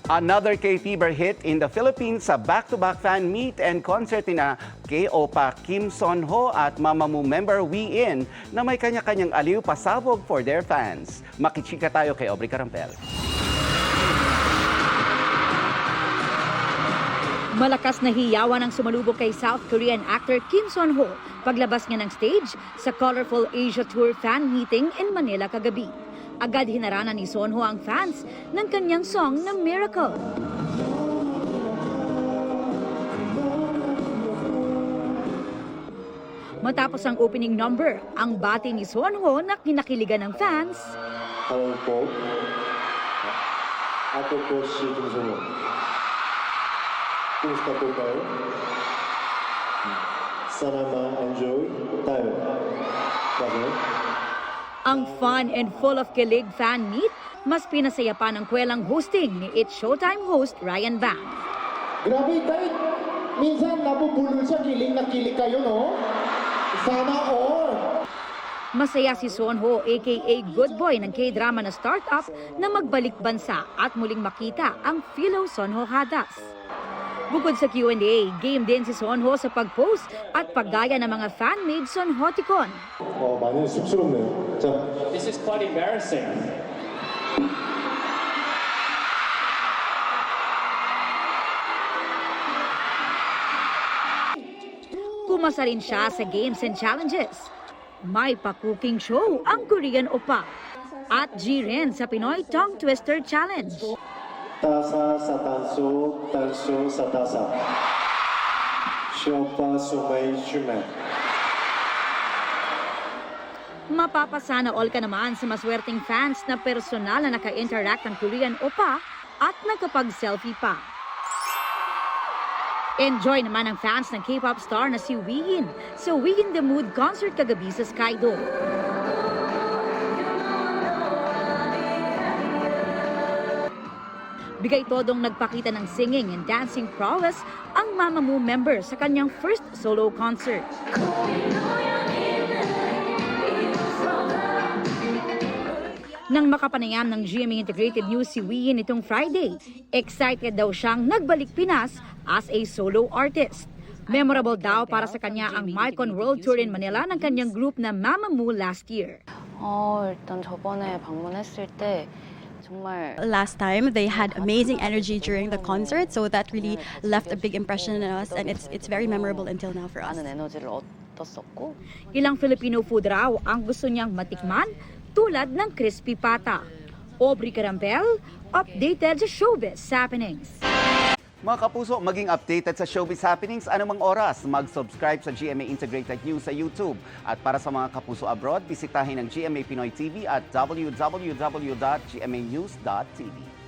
Another K-Fever hit in the Philippines sa back-to-back fan meet and concert na K-Opa Kim Son Ho at Mamamoo member Wee In na may kanya-kanyang aliw pasabog for their fans. Makichika tayo kay Aubrey Carampel. Malakas na hiyawan ang sumalubog kay South Korean actor Kim Son Ho paglabas niya ng stage sa Colorful Asia Tour fan meeting in Manila kagabi. Agad hinaranan ni Son Ho ang fans ng kanyang song na Miracle. Matapos ang opening number, ang bati ni Son Ho na kinakiligan ng fans. 다음 곡 아토코 씨 김선호 띵스타 볼까요? 사나마 enjoy tayo 맞아요? Ang fun and full of kilig fan meet, mas pinasaya pa ng kwelang hosting ni It's Showtime host Ryan Bang. Grabe tayo. Minsan nabubulol siya, kilig na kilig kayo, no? Sana all. Masaya si Son Ho aka Good Boy ng K-drama na startup na magbalik bansa at muling makita ang Philo Son Ho Hadas. Bukod sa Q&A, game din si Son Ho sa pag-post at paggaya ng mga fan-made Son Hoticon. 많이 쑥스럽네요. 자, This is quite embarrassing. Pumasa rin siya sa games and challenges. May pa-cooking show ang Korean Opa. At G rin sa Pinoy Tongue Twister Challenge. 따사 사탄소 단소 사타사 쇼파 수메이 슈메 Mapapasana all ka naman sa maswerteng fans na personal na naka-interact ang Korean Opa at nakapag-selfie pa. Enjoy naman ang fans ng K-pop star na si Wee In sa Wee In The Mood concert kagabi sa Skydome. Bigay todong nagpakita ng singing and dancing prowess ang Mamamoo member sa kanyang first solo concert. Nang makapanayam ng GMA Integrated News si Wee In itong Friday, excited daw siyang nagbalik Pinas as a solo artist. Memorable daw para sa kanya ang MyCon World Tour in Manila ng kanyang group na Mamamoo last year. 일단 저번에 방문했을 때 정말 Last time they had amazing energy during the concert, so that really left a big impression on us, and it's very memorable until now for us. 많은 에너지를 얻었었고 Ilang Filipino food raw ang gusto niyang matikman tulad ng crispy pata. Aubrey Carampel, updated sa showbiz happenings. Mga kapuso, maging updated sa showbiz happenings anumang oras. Mag-subscribe sa GMA Integrated News sa YouTube. At para sa mga kapuso abroad, bisitahin ang GMA Pinoy TV at www.gmanews.tv.